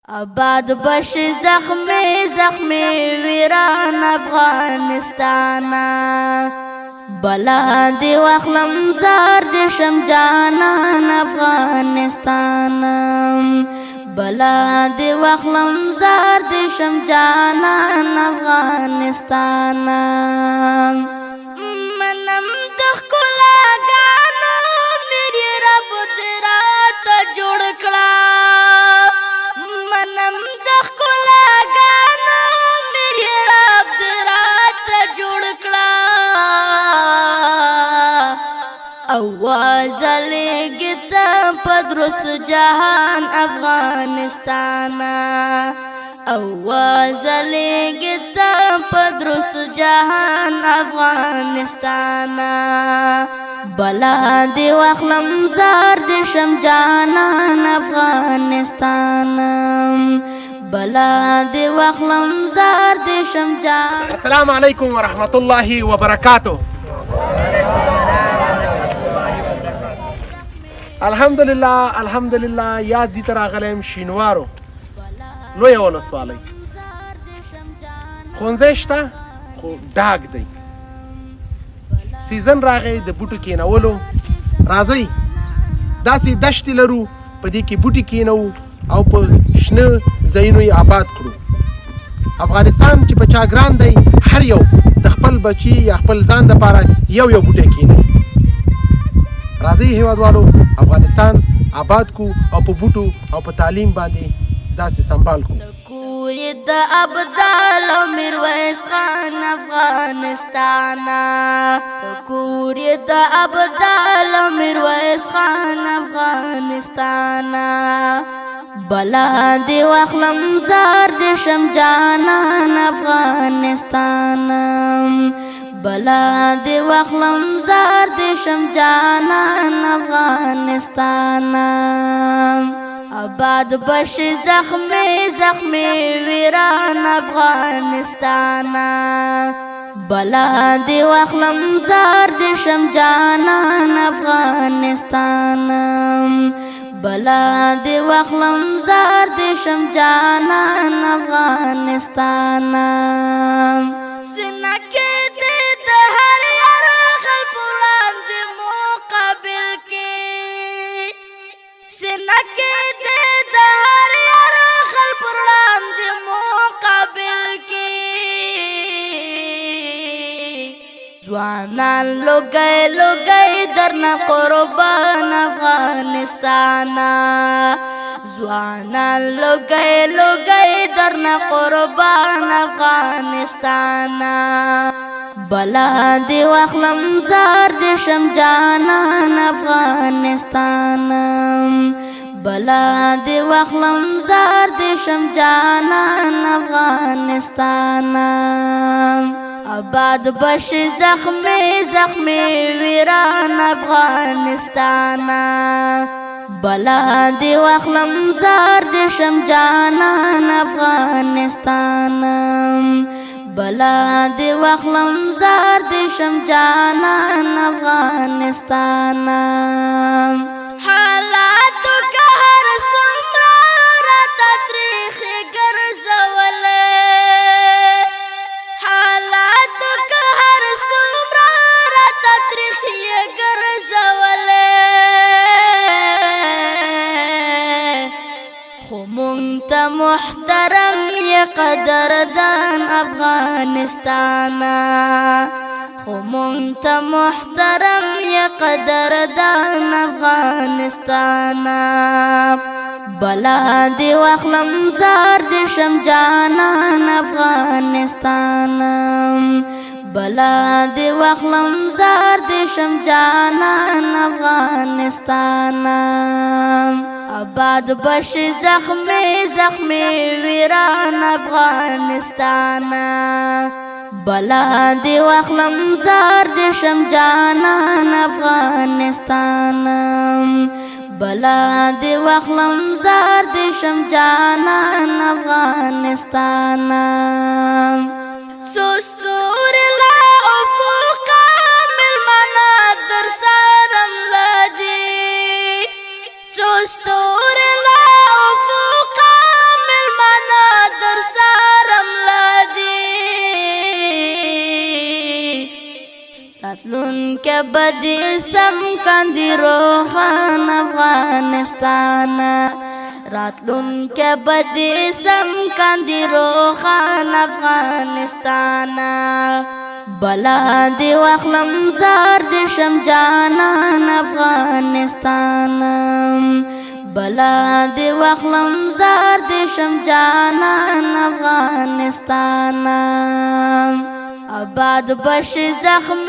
آباد بش زخمی زخمی ویران افغانستانا بلا دی واخلم زار دی شم جانان افغانستانا بلا دی واخلم زار دی شم جانان افغانستانا منم دخلا گانو میری رب تیرا تا جوڑ کړه منم دخلا گانو میری رب تیرا تا جوڑ کړه आवाज लेगी पदरुस जहान अफगानिस्ताना आवाज लेगी पदरुस जहान अफगानिस्ताना बला दे वाखलम जार दे शम जानान अफगानिस्ताना बला दे वाखलम जार दे शम जान। अस्सलाम वालेकुम वरहमतुल्लाहि वबरकातुह। الحمدلله یاد دي تر غلم شینوارو لوی ولسوالۍ ښوونځی شته خو ډاګ دی سیزن راغی د بوټو کینولو راځئ داسې دشتې لرو په دې کې بوټي کینو او په شنه ځایونو یې آباد کړو افغانستان چې په چا ګران دی هر یو د خپل بچي یا خپل ځان دپاره یو یو بوټی کیني راځئ هیوادوالو افغانستان آباد کو او په بوټو او په تعلیم باندې داسې سنبال کو کوی د ابدال میرویس خان افغانستانا کوی د ابدال میرویس خان افغانستانا بلا دی واخلم زار دی شم جانان افغانستانا بلا دی واخلم زار دی شم جانان افغانستانا آباد بش زخمی زخمی ویران افغانستانا بلا دی واخلم زار دی شم جانان افغانستانا بلا دی واخلم زار دی شم جانان افغانستانا سنا کې سنکه دې د هر یار خلق وړاندې مقابل کې ځوانان لوګي لوګي درنه قربان افغانستانا ځوانان لوګي لوګي درنه قربان افغانستانا بلا دی واخلم زار دی شم جانان افغانستانا بلا دی واخلم زار دی شم جانان افغانستانا آباد بش زخمی زخمی ویران افغانستانا بلا دی واخلم زار دی شم جانان افغانستانا بلا دی واخلم زار دی شم جانان افغانستانا حالاتو که هر څومره راته تریخې ګرځولې حالاتو که هر څومره راته تریخې ګرځولې خو مونږ ته محترم قدردان افغانستانا خو مونږ ته محترم یا قدردان افغانستانا بلا دی واخلم زار دی شم جانان افغانستانا بلا دی واخلم زار دی شم جانان افغانستانا آباد بش زخمی زخمی ویران افغانستانا بلا دی واخلم زار دی شم جانان افغانستانا بلا دی واخلم زار دی شم جانان افغانستانا سوستور لا افقا ملمنا در سرم لدی سوستور لا افقا کې بدې سم کاندي روخان افغانستان راتلون کې بدې سم کاندي روخان افغانستان بلا دی واخلم زار دی شم جانان افغانستان بلا دی واخلم زار دی شم جانان افغانستان آباد بش زخم